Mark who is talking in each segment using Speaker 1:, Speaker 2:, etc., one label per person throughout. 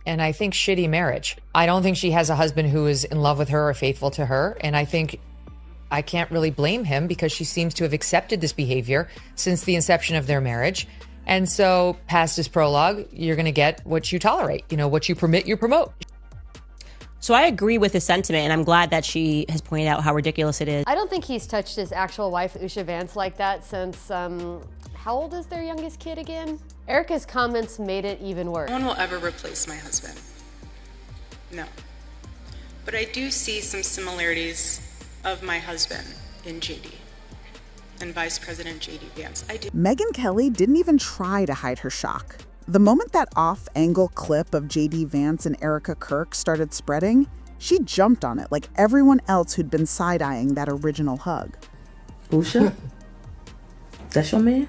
Speaker 1: and I think shitty marriage. I don't think she has a husband who is in love with her or faithful to her. And I think I can't really blame him because she seems to have accepted this behavior since the inception of their marriage. And so past this prologue, you're going to get what you tolerate. You know, what you permit, you promote.
Speaker 2: So I agree with the sentiment, and I'm glad that she has pointed out how ridiculous it is.
Speaker 3: I don't think he's touched his actual wife, Usha Vance, like that since, how old is their youngest kid again? Erika's comments made it even worse.
Speaker 4: No one will ever replace my husband. No. But I do see some similarities of my husband in JD and Vice President JD Vance. I do.
Speaker 5: Megyn Kelly didn't even try to hide her shock. The moment that off-angle clip of JD Vance and Erika Kirk started spreading, she jumped on it like everyone else who'd been side-eyeing that original hug.
Speaker 6: Usha? That's your man?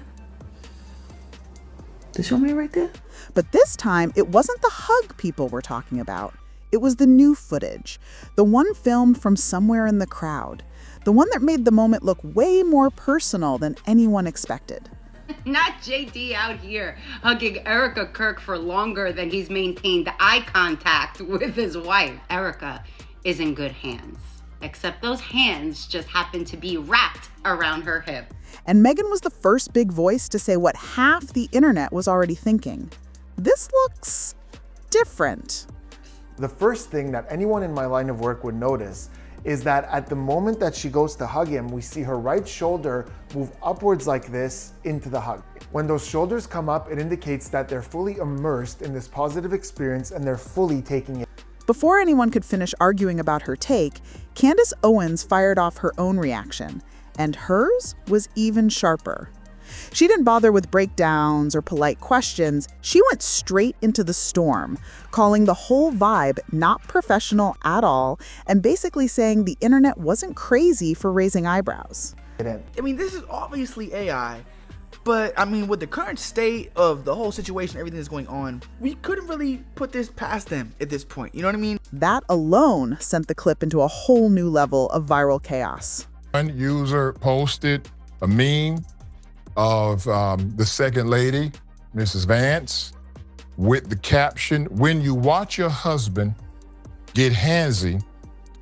Speaker 6: That's your man right there?
Speaker 5: But this time, it wasn't the hug people were talking about. It was the new footage, the one filmed from somewhere in the crowd, the one that made the moment look way more personal than anyone expected.
Speaker 7: Not JD out here hugging Erika Kirk for longer than he's maintained eye contact with his wife. Erika is in good hands, except those hands just happen to be wrapped around her hip.
Speaker 5: And Megyn was the first big voice to say what half the internet was already thinking. This looks different.
Speaker 8: The first thing that anyone in my line of work would notice is that at the moment that she goes to hug him, we see her right shoulder move upwards like this into the hug. When those shoulders come up, it indicates that they're fully immersed in this positive experience and they're fully taking it.
Speaker 5: Before anyone could finish arguing about her take, Candace Owens fired off her own reaction, and hers was even sharper. She didn't bother with breakdowns or polite questions. She went straight into the storm, calling the whole vibe not professional at all, and basically saying the internet wasn't crazy for raising eyebrows.
Speaker 9: I mean, this is obviously AI, but I mean, with the current state of the whole situation, everything that's going on, we couldn't really put this past them at this point. You know what I mean?
Speaker 5: That alone sent the clip into a whole new level of viral chaos.
Speaker 10: One user posted a meme of the second lady, Mrs. Vance, with the caption, "When you watch your husband get handsy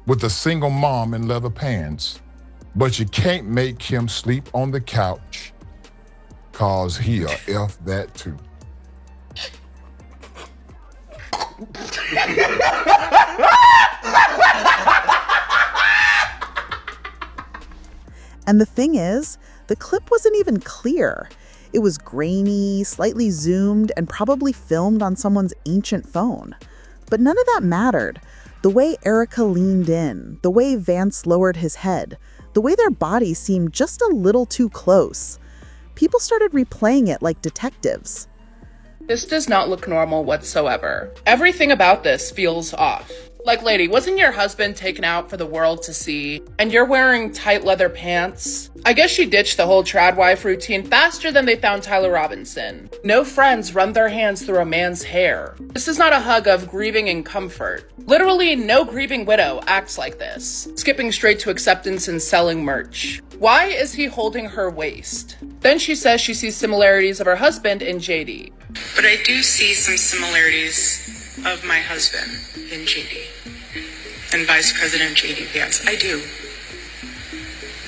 Speaker 10: with a single mom in leather pants, but you can't make him sleep on the couch, cause he'll F that too."
Speaker 5: And the thing is, the clip wasn't even clear. It was grainy, slightly zoomed, and probably filmed on someone's ancient phone. But none of that mattered. The way Erika leaned in, the way Vance lowered his head, the way their bodies seemed just a little too close. People started replaying it like detectives.
Speaker 11: This does not look normal whatsoever. Everything about this feels off. Like, lady, wasn't your husband taken out for the world to see? And you're wearing tight leather pants? I guess she ditched the whole trad wife routine faster than they found Tyler Robinson. No friends run their hands through a man's hair. This is not a hug of grieving and comfort. Literally, no grieving widow acts like this. Skipping straight to acceptance and selling merch. Why is he holding her waist? Then she says she sees similarities of her husband in JD.
Speaker 4: But I do see some similarities of my husband in JD and Vice President JD Vance. I do.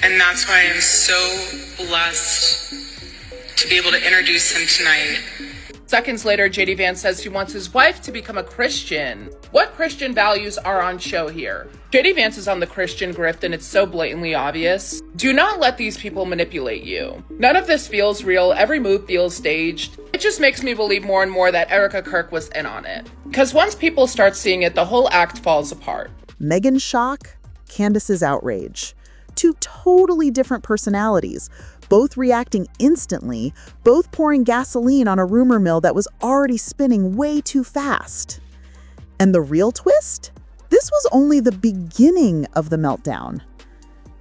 Speaker 4: And that's why I'm so blessed to be able to introduce him tonight.
Speaker 11: Seconds later, JD Vance says he wants his wife to become a Christian. What Christian values are on show here? JD Vance is on the Christian grift and it's so blatantly obvious. Do not let these people manipulate you. None of this feels real. Every move feels staged. It just makes me believe more and more that Erika Kirk was in on it. Because once people start seeing it, the whole act falls apart.
Speaker 5: Megyn's shock, Candace's outrage. Two totally different personalities, both reacting instantly, both pouring gasoline on a rumor mill that was already spinning way too fast. And the real twist? This was only the beginning of the meltdown.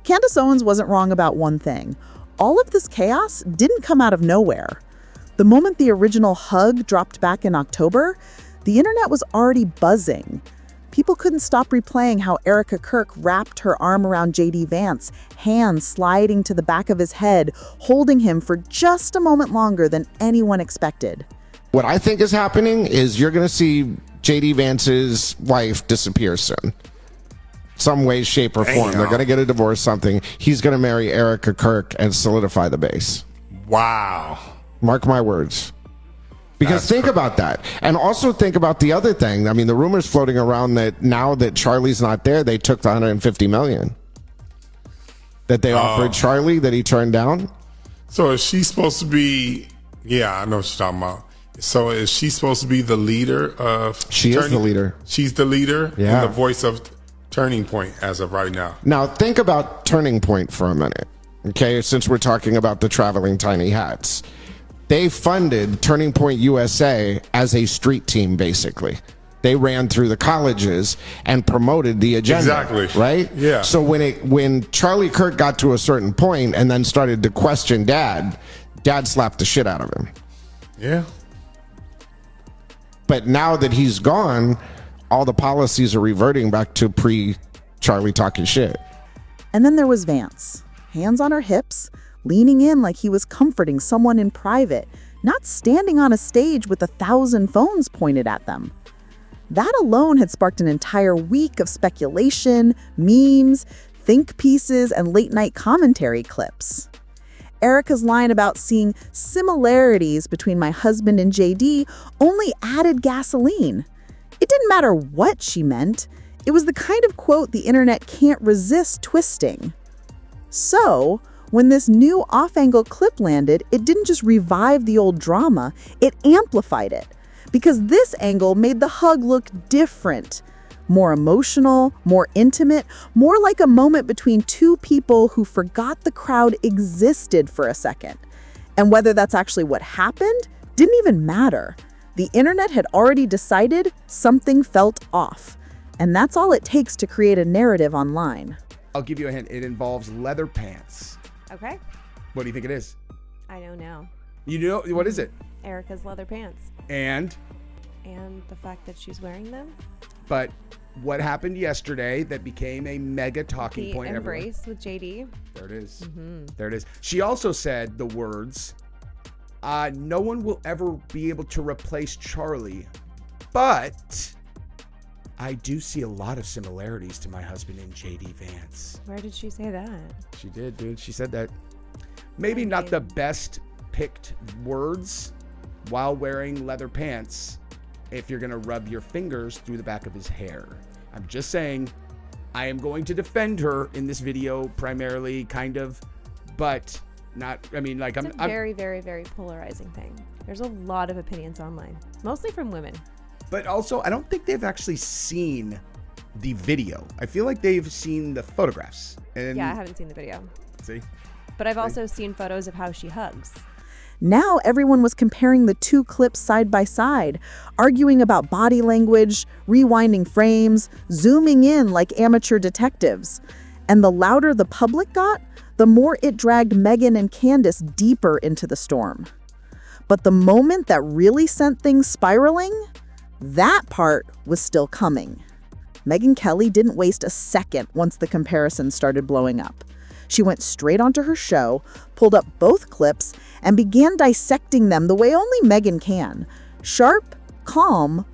Speaker 5: Candace Owens wasn't wrong about one thing. All of this chaos didn't come out of nowhere. The moment the original hug dropped back in October, the internet was already buzzing. People couldn't stop replaying how Erika Kirk wrapped her arm around JD Vance, hands sliding to the back of his head, holding him for just a moment longer than anyone expected.
Speaker 12: What I think is happening is you're going to see JD Vance's wife disappears soon. Some way, shape, or form. They're going to get a divorce, something. He's going to marry Erika Kirk and solidify the base.
Speaker 13: Wow.
Speaker 12: Mark my words. Because think about that. And also think about the other thing. I mean, the rumors floating around that now that Charlie's not there, they took the $150 million that they offered Charlie that he turned down.
Speaker 13: So is she supposed to be, yeah, I know what you're talking about. So is she supposed to be the leader of...
Speaker 12: She is the leader.
Speaker 13: She's the leader
Speaker 12: Yeah.
Speaker 13: and the voice of Turning Point as of right now.
Speaker 12: Now, think about Turning Point for a minute, okay, since we're talking about the traveling tiny hats. They funded Turning Point USA as a street team, basically. They ran through the colleges and promoted the agenda.
Speaker 13: Exactly.
Speaker 12: Right?
Speaker 13: Yeah.
Speaker 12: So when Charlie Kirk got to a certain point and then started to question Dad slapped the shit out of him.
Speaker 13: Yeah.
Speaker 12: But now that he's gone, all the policies are reverting back to pre-Charlie talking shit.
Speaker 5: And then there was Vance, hands on her hips, leaning in like he was comforting someone in private, not standing on a stage with 1,000 phones pointed at them. That alone had sparked an entire week of speculation, memes, think pieces, and late-night commentary clips. Erika's line about seeing similarities between my husband and JD only added gasoline. It didn't matter what she meant. It was the kind of quote the internet can't resist twisting. So, when this new off-angle clip landed, it didn't just revive the old drama, it amplified it. Because this angle made the hug look different. More emotional, more intimate, more like a moment between two people who forgot the crowd existed for a second. And whether that's actually what happened didn't even matter. The internet had already decided something felt off. And that's all it takes to create a narrative online.
Speaker 14: I'll give you a hint. It involves leather pants.
Speaker 15: Okay.
Speaker 14: What do you think it is?
Speaker 15: I know now.
Speaker 14: You know, what is it?
Speaker 15: Erika's leather pants.
Speaker 14: And
Speaker 15: the fact that she's wearing them.
Speaker 14: But what happened yesterday that became a mega talking point?
Speaker 15: The embrace with JD.
Speaker 14: There it is. There it is. She also said the words, no one will ever be able to replace Charlie, but I do see a lot of similarities to my husband and JD Vance.
Speaker 15: Where did she say that?
Speaker 14: She did, dude. She said that. Maybe not the best picked words while wearing leather pants if you're going to rub your fingers through the back of his hair. I'm just saying, I am going to defend her in this video primarily, kind of, but not, I mean, like,
Speaker 15: It's a very, very, very polarizing thing. There's a lot of opinions online, mostly from women.
Speaker 14: But also, I don't think they've actually seen the video. I feel like they've seen the photographs. And
Speaker 15: Yeah, I haven't seen the video.
Speaker 14: See?
Speaker 15: But I've also seen photos of how she hugs.
Speaker 5: Now everyone was comparing the two clips side by side, arguing about body language, rewinding frames, zooming in like amateur detectives. And the louder the public got, the more it dragged Megyn and Candace deeper into the storm. But the moment that really sent things spiraling, that part was still coming. Megyn Kelly didn't waste a second once the comparison started blowing up. She went straight onto her show, pulled up both clips, and began dissecting them the way only Megyn can. Sharp, calm,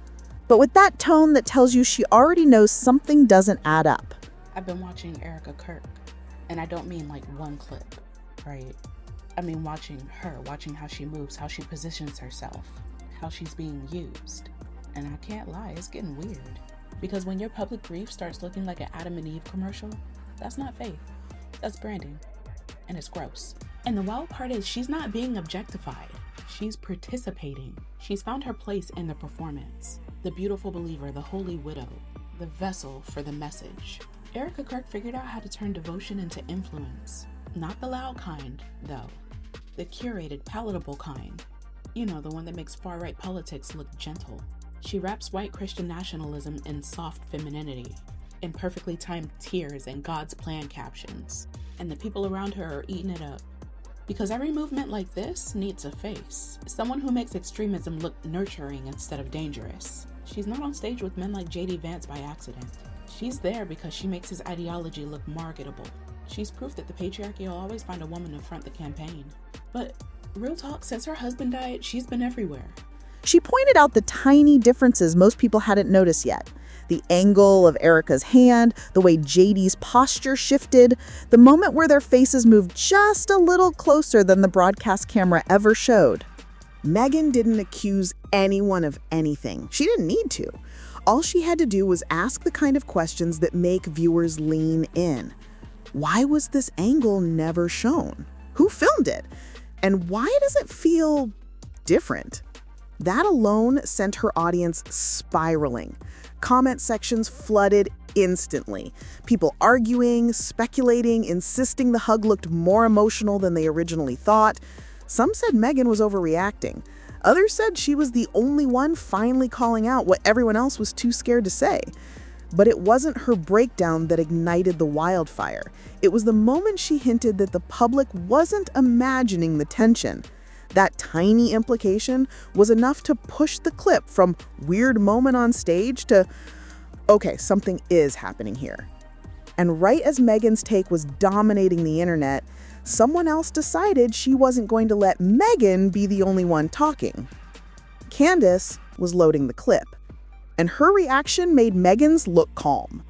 Speaker 5: but with that tone that tells you she already knows something doesn't add up.
Speaker 11: I've been watching Erika Kirk, and I don't mean like one clip, right? I mean watching her, watching how she moves, how she positions herself, how she's being used. And I can't lie, it's getting weird. Because when your public grief starts looking like an Adam and Eve commercial, that's not faith. That's branding. And it's gross. And the wild part is she's not being objectified. She's participating. She's found her place in the performance. The beautiful believer, the holy widow, the vessel for the message. Erika Kirk figured out how to turn devotion into influence. Not the loud kind, though. The curated, palatable kind. You know, the one that makes far-right politics look gentle. She wraps white Christian nationalism in soft femininity, in perfectly timed tears and God's plan captions. And the people around her are eating it up. Because every movement like this needs a face. Someone who makes extremism look nurturing instead of dangerous. She's not on stage with men like JD Vance by accident. She's there because she makes his ideology look marketable. She's proof that the patriarchy will always find a woman to front the campaign. But real talk, since her husband died, she's been everywhere.
Speaker 5: She pointed out the tiny differences most people hadn't noticed yet. The angle of Erika's hand, the way JD's posture shifted, the moment where their faces moved just a little closer than the broadcast camera ever showed. Megyn didn't accuse anyone of anything. She didn't need to. All she had to do was ask the kind of questions that make viewers lean in. Why was this angle never shown? Who filmed it? And why does it feel different? That alone sent her audience spiraling. Comment sections flooded instantly. People arguing, speculating, insisting the hug looked more emotional than they originally thought. Some said Megyn was overreacting. Others said she was the only one finally calling out what everyone else was too scared to say. But it wasn't her breakdown that ignited the wildfire. It was the moment she hinted that the public wasn't imagining the tension. That tiny implication was enough to push the clip from weird moment on stage to, okay, something is happening here. And right as Megyn's take was dominating the internet, someone else decided she wasn't going to let Megyn be the only one talking. Candace was loading the clip, and her reaction made Megyn's look calm.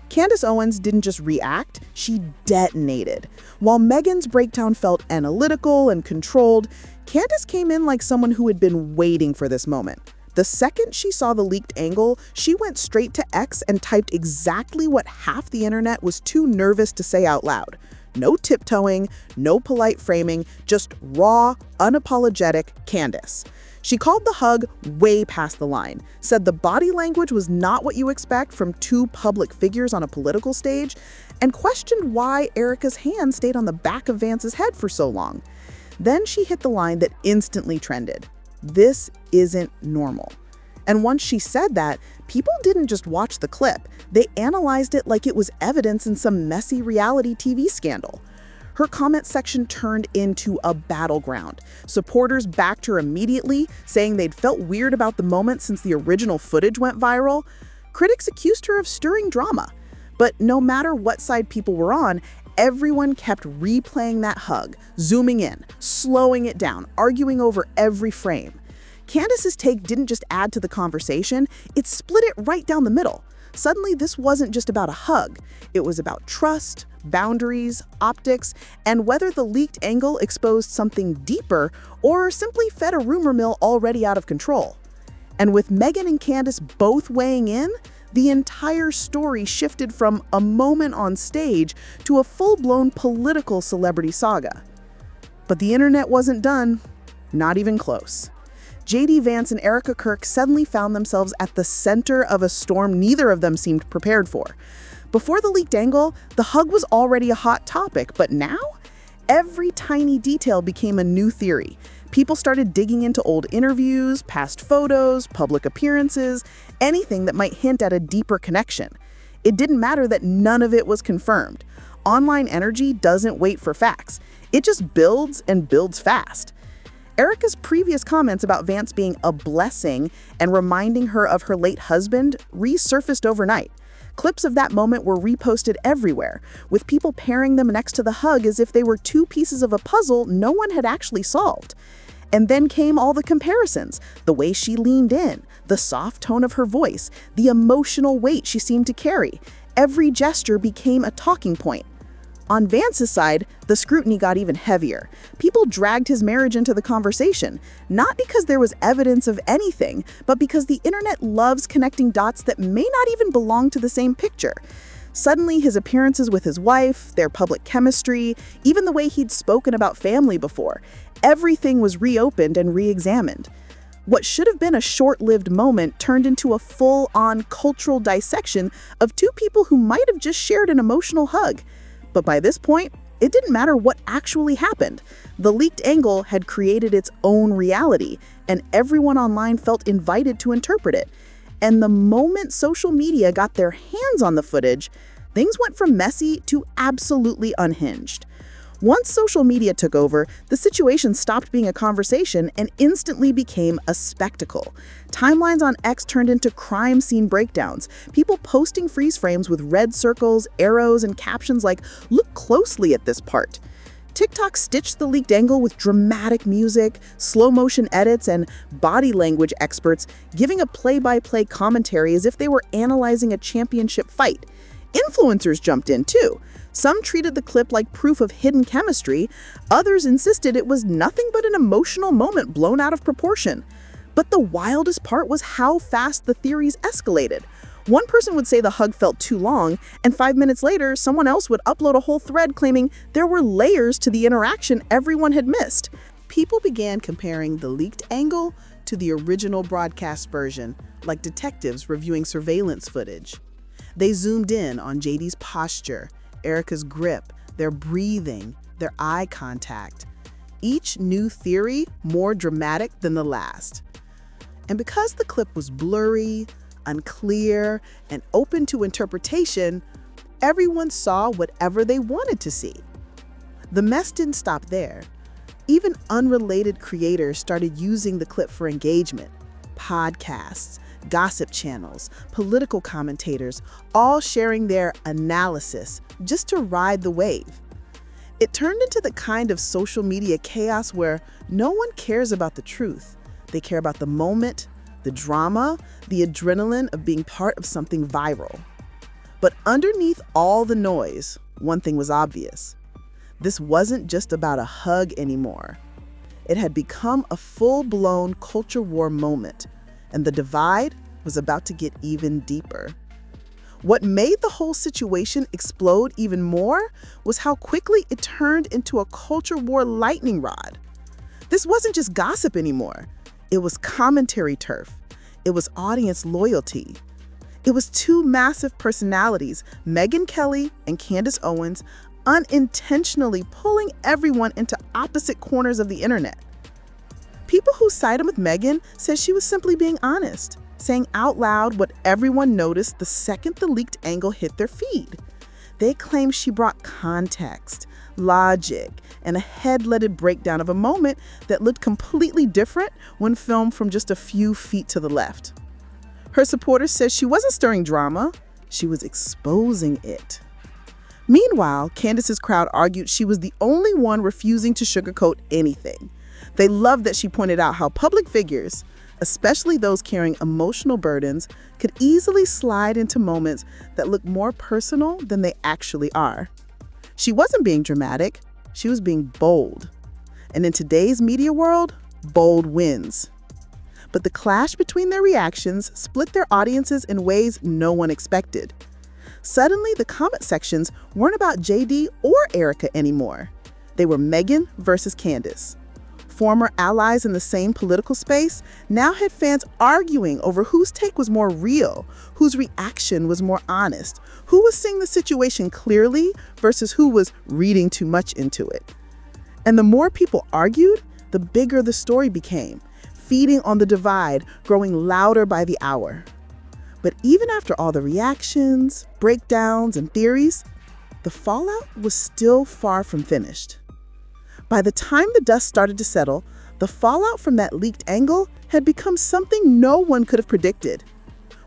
Speaker 5: Candace Owens didn't just react, she detonated. While Megyn's breakdown felt analytical and controlled, Candace came in like someone who had been waiting for this moment. The second she saw the leaked angle, she went straight to X and typed exactly what half the internet was too nervous to say out loud. No tiptoeing, no polite framing, just raw, unapologetic Candace. She called the hug way past the line, said the body language was not what you expect from two public figures on a political stage, and questioned why Erika's hand stayed on the back of Vance's head for so long. Then she hit the line that instantly trended. This isn't normal. And once she said that, people didn't just watch the clip. They analyzed it like it was evidence in some messy reality TV scandal. Her comment section turned into a battleground. Supporters backed her immediately, saying they'd felt weird about the moment since the original footage went viral. Critics accused her of stirring drama. But no matter what side people were on, everyone kept replaying that hug, zooming in, slowing it down, arguing over every frame. Candace's take didn't just add to the conversation, it split it right down the middle. Suddenly, this wasn't just about a hug. It was about trust, boundaries, optics, and whether the leaked angle exposed something deeper or simply fed a rumor mill already out of control. And with Megyn and Candace both weighing in, the entire story shifted from a moment on stage to a full-blown political celebrity saga. But the internet wasn't done, not even close. JD Vance and Erika Kirk suddenly found themselves at the center of a storm neither of them seemed prepared for. Before the leaked angle, the hug was already a hot topic, but now, every tiny detail became a new theory. People started digging into old interviews, past photos, public appearances, anything that might hint at a deeper connection. It didn't matter that none of it was confirmed. Online energy doesn't wait for facts. It just builds and builds fast. Erika's previous comments about Vance being a blessing and reminding her of her late husband resurfaced overnight. Clips of that moment were reposted everywhere, with people pairing them next to the hug as if they were two pieces of a puzzle no one had actually solved. And then came all the comparisons, the way she leaned in, the soft tone of her voice, the emotional weight she seemed to carry. Every gesture became a talking point. On Vance's side, the scrutiny got even heavier. People dragged his marriage into the conversation, not because there was evidence of anything, but because the internet loves connecting dots that may not even belong to the same picture. Suddenly, his appearances with his wife, their public chemistry, even the way he'd spoken about family before, everything was reopened and re-examined. What should have been a short-lived moment turned into a full-on cultural dissection of two people who might have just shared an emotional hug. But by this point, it didn't matter what actually happened. The leaked angle had created its own reality, and everyone online felt invited to interpret it. And the moment social media got their hands on the footage, things went from messy to absolutely unhinged. Once social media took over, the situation stopped being a conversation and instantly became a spectacle. Timelines on X turned into crime scene breakdowns, people posting freeze frames with red circles, arrows, and captions like, "Look closely at this part." TikTok stitched the leaked angle with dramatic music, slow motion edits, and body language experts giving a play-by-play commentary as if they were analyzing a championship fight. Influencers jumped in too. Some treated the clip like proof of hidden chemistry. Others insisted it was nothing but an emotional moment blown out of proportion. But the wildest part was how fast the theories escalated. One person would say the hug felt too long, and 5 minutes later, someone else would upload a whole thread claiming there were layers to the interaction everyone had missed. People began comparing the leaked angle to the original broadcast version, like detectives reviewing surveillance footage. They zoomed in on JD's posture, Erika's grip, their breathing, their eye contact. Each new theory more dramatic than the last. And because the clip was blurry, unclear, and open to interpretation, everyone saw whatever they wanted to see. The mess didn't stop there. Even unrelated creators started using the clip for engagement. Podcasts, gossip channels, political commentators, all sharing their analysis just to ride the wave. It turned into the kind of social media chaos where no one cares about the truth. They care about the moment, the drama, the adrenaline of being part of something viral. But underneath all the noise, one thing was obvious. This wasn't just about a hug anymore. It had become a full-blown culture war moment, and the divide was about to get even deeper. What made the whole situation explode even more was how quickly it turned into a culture war lightning rod. This wasn't just gossip anymore. It was commentary turf. It was audience loyalty. It was two massive personalities, Megyn Kelly and Candace Owens, unintentionally pulling everyone into opposite corners of the internet. People who sided with Megyn said she was simply being honest, saying out loud what everyone noticed the second the leaked angle hit their feed. They claimed she brought context, logic, and a head-leaded breakdown of a moment that looked completely different when filmed from just a few feet to the left. Her supporters said she wasn't stirring drama, she was exposing it. Meanwhile, Candace's crowd argued she was the only one refusing to sugarcoat anything. They loved that she pointed out how public figures, especially those carrying emotional burdens, could easily slide into moments that look more personal than they actually are. She wasn't being dramatic, she was being bold. And in today's media world, bold wins. But the clash between their reactions split their audiences in ways no one expected. Suddenly, the comment sections weren't about JD or Erika anymore. They were Megyn versus Candace. Former allies in the same political space now had fans arguing over whose take was more real, whose reaction was more honest, who was seeing the situation clearly versus who was reading too much into it. And the more people argued, the bigger the story became, feeding on the divide, growing louder by the hour. But even after all the reactions, breakdowns, and theories, the fallout was still far from finished. By the time the dust started to settle, the fallout from that leaked angle had become something no one could have predicted.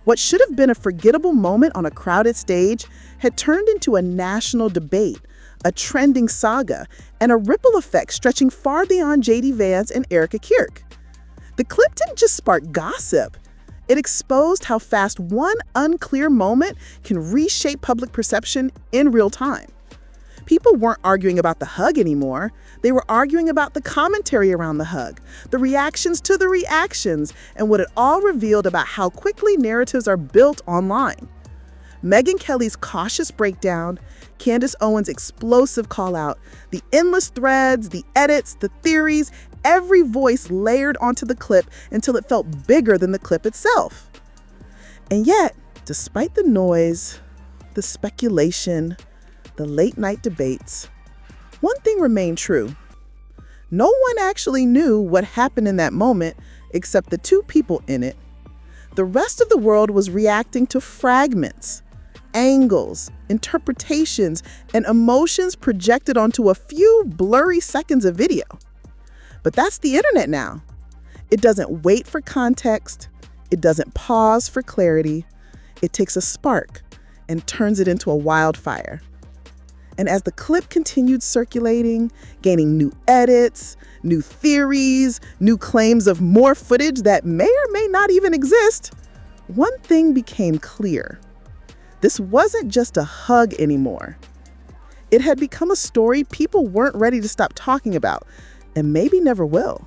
Speaker 5: What should have been a forgettable moment on a crowded stage had turned into a national debate, a trending saga, and a ripple effect stretching far beyond JD Vance and Erika Kirk. The clip didn't just spark gossip. It exposed how fast one unclear moment can reshape public perception in real time. People weren't arguing about the hug anymore. They were arguing about the commentary around the hug, the reactions to the reactions, and what it all revealed about how quickly narratives are built online. Megyn Kelly's cautious breakdown, Candace Owens' explosive call-out, the endless threads, the edits, the theories, every voice layered onto the clip until it felt bigger than the clip itself. And yet, despite the noise, the speculation, the late-night debates, one thing remained true. No one actually knew what happened in that moment except the two people in it. The rest of the world was reacting to fragments, angles, interpretations, and emotions projected onto a few blurry seconds of video. But that's the internet now. It doesn't wait for context. It doesn't pause for clarity. It takes a spark and turns it into a wildfire. And as the clip continued circulating, gaining new edits, new theories, new claims of more footage that may or may not even exist, one thing became clear. This wasn't just a hug anymore. It had become a story people weren't ready to stop talking about, and maybe never will.